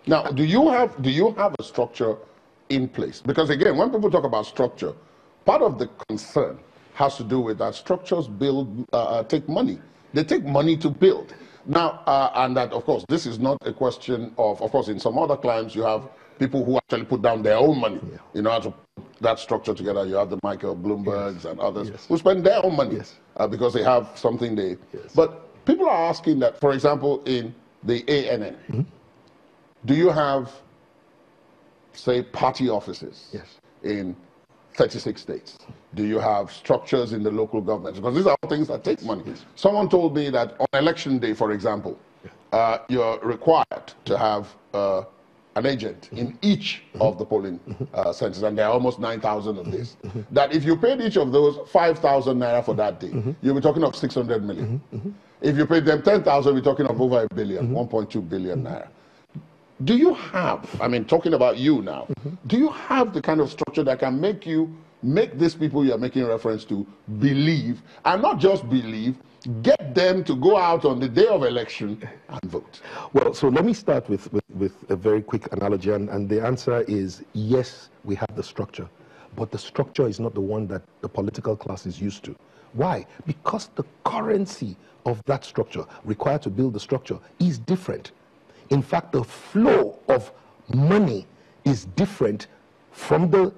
Now, do you have a structure in place? Because again, when people talk about structure, part of the concern has to do with that structures take money. They take money to build. Now, and that, of course, this is not a question of course, in some other climes, you have people who actually put down their own money, in order to put that structure together. You have the Michael Bloombergs and others who spend their own money because they have something they... But people are asking that, for example, in the ANN, do you have, say, party offices in 36 states? Do you have structures in the local governments? Because these are things that take money. Someone told me that on election day, for example, you're required to have an agent in each of the polling centers, and there are almost 9,000 of these. That if you paid each of those 5,000 naira for that day, you'll be talking of 600 million. If you paid them 10,000, we're talking of over a billion, 1.2 billion naira. Do you have, I mean, talking about you now, do you have the kind of structure that can make these people you're making reference to believe, and not just believe, get them to go out on the day of election and vote? Well, so let me start with a very quick analogy, and the answer is yes, we have the structure, but the structure is not the one that the political class is used to. Why? Because the currency of that structure required to build the structure is different. In fact, the flow of money is different from the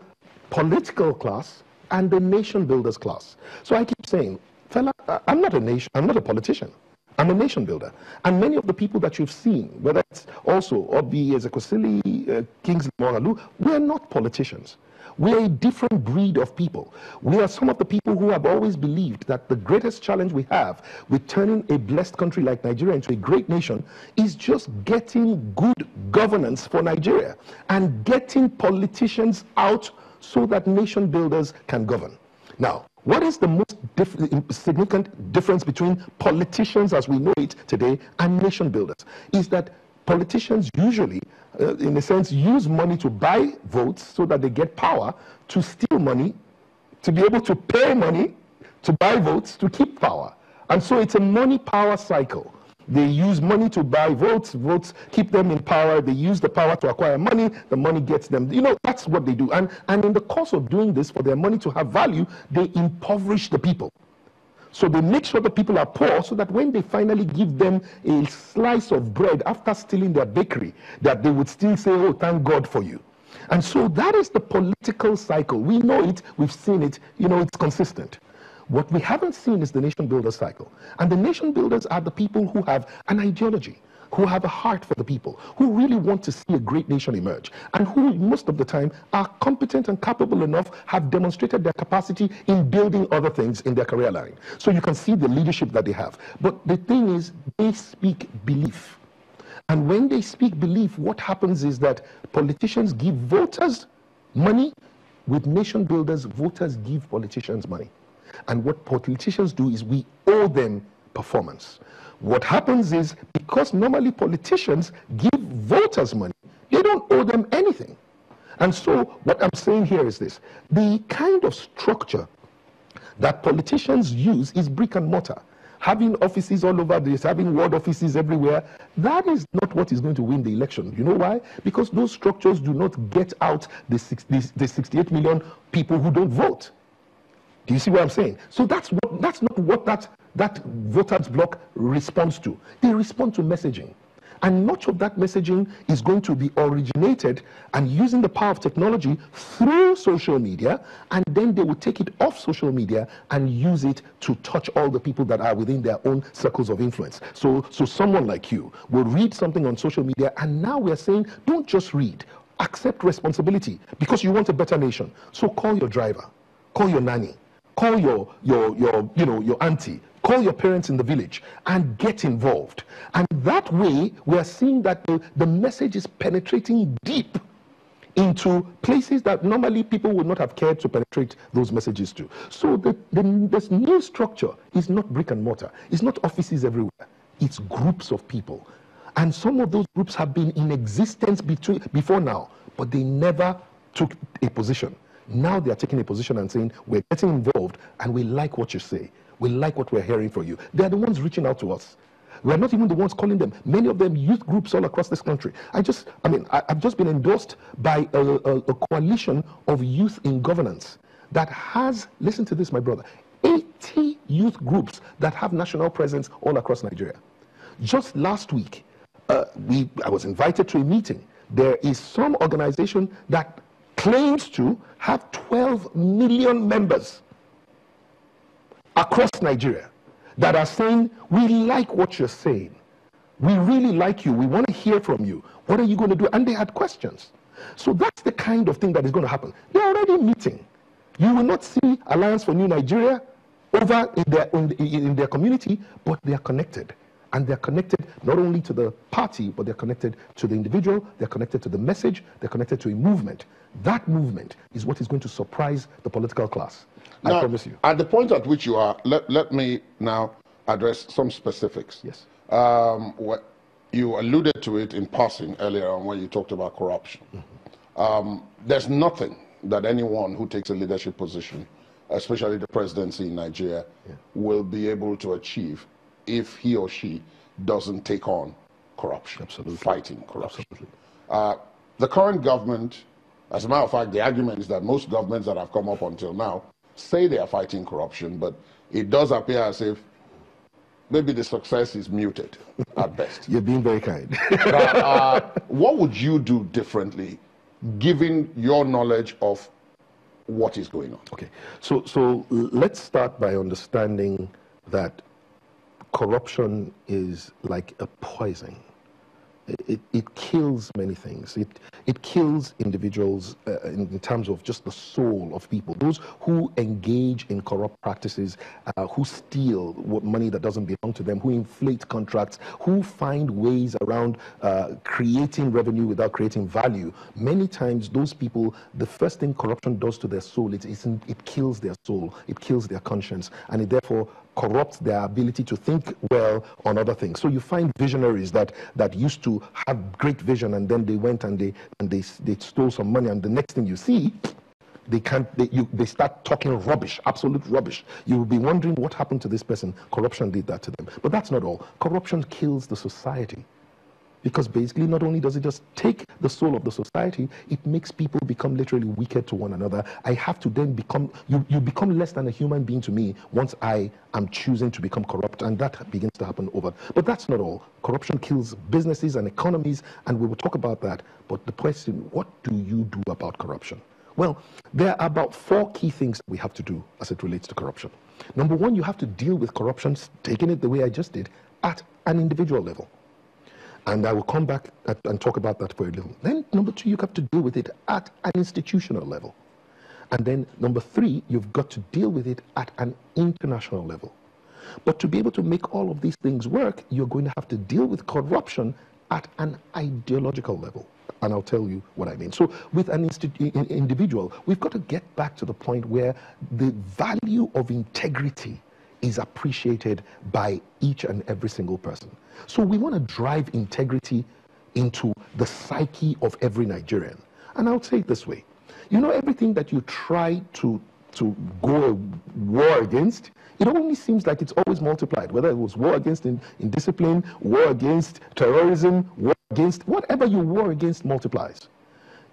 political class and the nation builders class. So I keep saying, fella, I'm not a politician. I'm a nation builder. And many of the people that you've seen, whether it's also Obi, Ezekwesili, Kingsley Moghalu, we're not politicians. We're a different breed of people. We are some of the people who have always believed that the greatest challenge we have with turning a blessed country like Nigeria into a great nation is just getting good governance for Nigeria and getting politicians out so that nation builders can govern. Now, what is the most significant difference between politicians as we know it today and nation builders? Is that politicians usually, in a sense, use money to buy votes so that they get power, to steal money, to be able to pay money, to buy votes, to keep power. And so it's a money-power cycle. They use money to buy votes, votes keep them in power, they use the power to acquire money, the money gets them. You know, that's what they do. And in the course of doing this, for their money to have value, they impoverish the people. So they make sure the people are poor so that when they finally give them a slice of bread after stealing their bakery, that they would still say, oh, thank God for you. And so that is the political cycle. We know it, we've seen it, you know, it's consistent. What we haven't seen is the nation builder cycle. And the nation builders are the people who have an ideology, who have a heart for the people, who really want to see a great nation emerge, and who most of the time are competent and capable enough, have demonstrated their capacity in building other things in their career line. So you can see the leadership that they have. But the thing is, they speak belief. And when they speak belief, what happens is that politicians give voters money. With nation builders, voters give politicians money. And what politicians do is we owe them performance. What happens is, because normally politicians give voters money, they don't owe them anything. And so what I'm saying here is this: the kind of structure that politicians use is brick and mortar. Having offices all over this, having ward offices everywhere, that is not what is going to win the election. You know why? Because those structures do not get out the 68 million people who don't vote. Do you see what I'm saying? So that's not what that voters bloc responds to. They respond to messaging. And much of that messaging is going to be originated and using the power of technology through social media, and then they will take it off social media and use it to touch all the people that are within their own circles of influence. So someone like you will read something on social media, and now we're saying, don't just read, accept responsibility, because you want a better nation. So call your driver, call your nanny, call your auntie, call your parents in the village and get involved. And that way, we are seeing that the message is penetrating deep into places that normally people would not have cared to penetrate those messages to. So this new structure is not brick and mortar. It's not offices everywhere. It's groups of people. And some of those groups have been in existence before now, but they never took a position. Now they are taking a position and saying, we're getting involved and we like what you say. We like what we're hearing from you. They're the ones reaching out to us. We're not even the ones calling them. Many of them youth groups all across this country. I've just been endorsed by a coalition of youth in governance that has, listen to this, my brother, 80 youth groups that have national presence all across Nigeria. Just last week, I was invited to a meeting. There is some organization that claims to have 12 million members across Nigeria that are saying, we like what you're saying. We really like you. We want to hear from you. What are you going to do? And they had questions. So that's the kind of thing that is going to happen. They're already meeting. You will not see Alliance for New Nigeria over in their community, but they are connected. And they're connected not only to the party, but they're connected to the individual, they're connected to the message, they're connected to a movement. That movement is what is going to surprise the political class. Now, I promise you. At the point at which you are, let me now address some specifics. Yes. What you alluded to it in passing earlier on when you talked about corruption. There's nothing that anyone who takes a leadership position, especially the presidency in Nigeria, will be able to achieve if he or she doesn't take on corruption. Absolutely. Fighting corruption. Absolutely. The current government, as a matter of fact, the argument is that most governments that have come up until now say they are fighting corruption, but it does appear as if maybe the success is muted at best. You're being very kind. What would you do differently, given your knowledge of what is going on? Okay, so let's start by understanding that corruption is like a poison. It kills many things. It kills individuals in terms of just the soul of people. Those who engage in corrupt practices, who steal money that doesn't belong to them, who inflate contracts, who find ways around creating revenue without creating value. Many times those people, the first thing corruption does to their soul, it kills their soul, it kills their conscience, and it therefore corrupts their ability to think well on other things. So you find visionaries that used to have great vision, and then they went and they stole some money, and the next thing you see, they start talking rubbish, absolute rubbish. You will be wondering what happened to this person. Corruption did that to them. But that's not all. Corruption kills the society. Because basically, not only does it just take the soul of the society, it makes people become literally wicked to one another. I have to then become, you become less than a human being to me once I am choosing to become corrupt, and that begins to happen over. But that's not all. Corruption kills businesses and economies, and we will talk about that. But the question, what do you do about corruption? Well, there are about 4 key things that we have to do as it relates to corruption. Number 1, you have to deal with corruption, taking it the way I just did, at an individual level. And I will come back and talk about that for a little. Then number 2, you have to deal with it at an institutional level. And then number 3, you've got to deal with it at an international level. But to be able to make all of these things work, you're going to have to deal with corruption at an ideological level. And I'll tell you what I mean. So with an individual, we've got to get back to the point where the value of integrity is appreciated by each and every single person. So we want to drive integrity into the psyche of every Nigerian. And I'll say it this way. You know, everything that you try to go a war against, it only seems like it's always multiplied. Whether it was war against indiscipline, war against terrorism, war against, whatever you war against multiplies.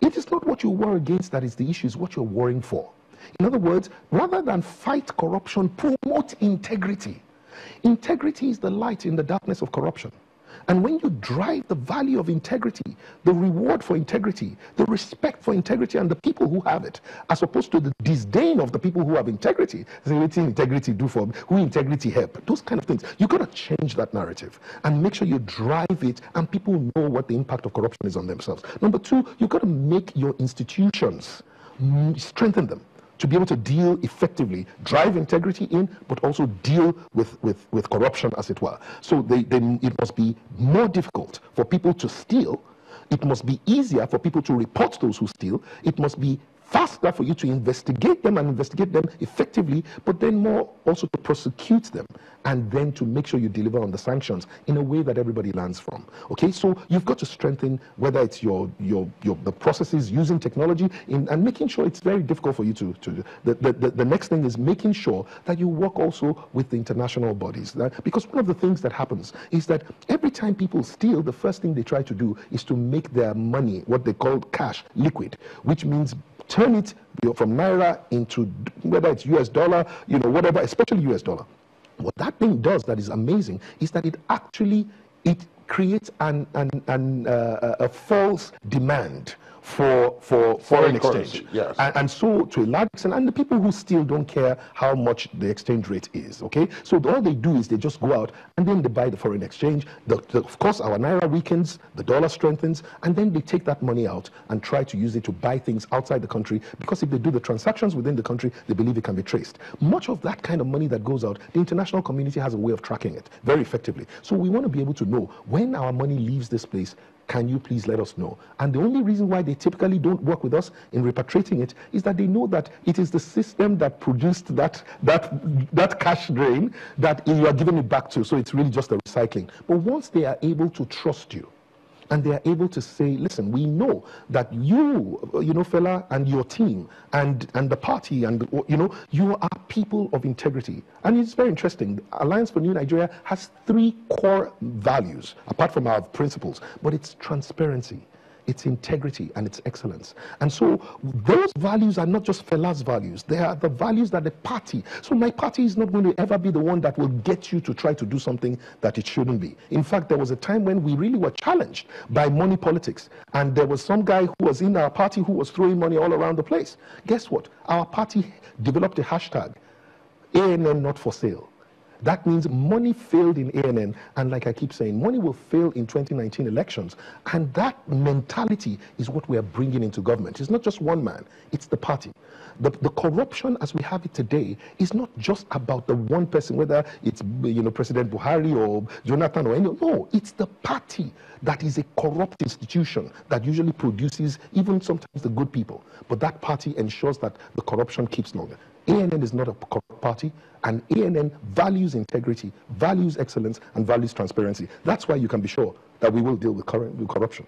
It is not what you war against that is the issue, it's what you're warring for. In other words, rather than fight corruption, promote integrity. Integrity is the light in the darkness of corruption. And when you drive the value of integrity, the reward for integrity, the respect for integrity and the people who have it, as opposed to the disdain of the people who have integrity, say, what integrity do for me? Who integrity help? Those kind of things. You've got to change that narrative and make sure you drive it and people know what the impact of corruption is on themselves. Number 2, you've got to make your institutions, strengthen them, to be able to deal effectively, drive integrity in, but also deal with corruption, as it were. So it must be more difficult for people to steal. It must be easier for people to report those who steal. It must be faster for you to investigate them and investigate them effectively, but then more also to prosecute them and then to make sure you deliver on the sanctions in a way that everybody learns from. Okay, so you've got to strengthen, whether it's the processes using technology and making sure it's very difficult for you to the next thing is making sure that you work also with the international bodies. Because one of the things that happens is that every time people steal, the first thing they try to do is to make their money, what they call cash, liquid, which means turn it from naira into, whether it's US dollar, whatever, especially US dollar. What that thing does that is amazing is that it creates a false demand for foreign exchange. Yes. And so to a large extent, and the people who steal don't care how much the exchange rate is, okay? So all they do is they just go out and then they buy the foreign exchange. Of course, our naira weakens, the dollar strengthens, and then they take that money out and try to use it to buy things outside the country, because if they do the transactions within the country, they believe it can be traced. Much of that kind of money that goes out, the international community has a way of tracking it very effectively. So we want to be able to know when our money leaves this place. Can you please let us know? And the only reason why they typically don't work with us in repatriating it is that they know that it is the system that produced that cash drain that you are giving it back to. So it's really just a recycling. But once they are able to trust you, and they are able to say, listen, we know that you, fella, and your team, and the party, and, you are people of integrity. And it's very interesting. Alliance for New Nigeria has 3 core values, apart from our principles, but it's transparency, it's integrity, and it's excellence. And so those values are not just Fela's values. They are the values that the party. So my party is not going to ever be the one that will get you to try to do something that it shouldn't be. In fact, there was a time when we really were challenged by money politics. And there was some guy who was in our party who was throwing money all around the place. Guess what? Our party developed a hashtag, ANN not for sale. That means money failed in ANN, and like I keep saying, money will fail in 2019 elections. And that mentality is what we are bringing into government. It's not just one man, it's the party. The corruption as we have it today is not just about the one person, whether it's President Buhari or Jonathan or any. No, it's the party that is a corrupt institution that usually produces even sometimes the good people. But that party ensures that the corruption keeps longer. ANN is not a corrupt party, and ANN values integrity, values excellence, and values transparency. That's why you can be sure that we will deal with corruption.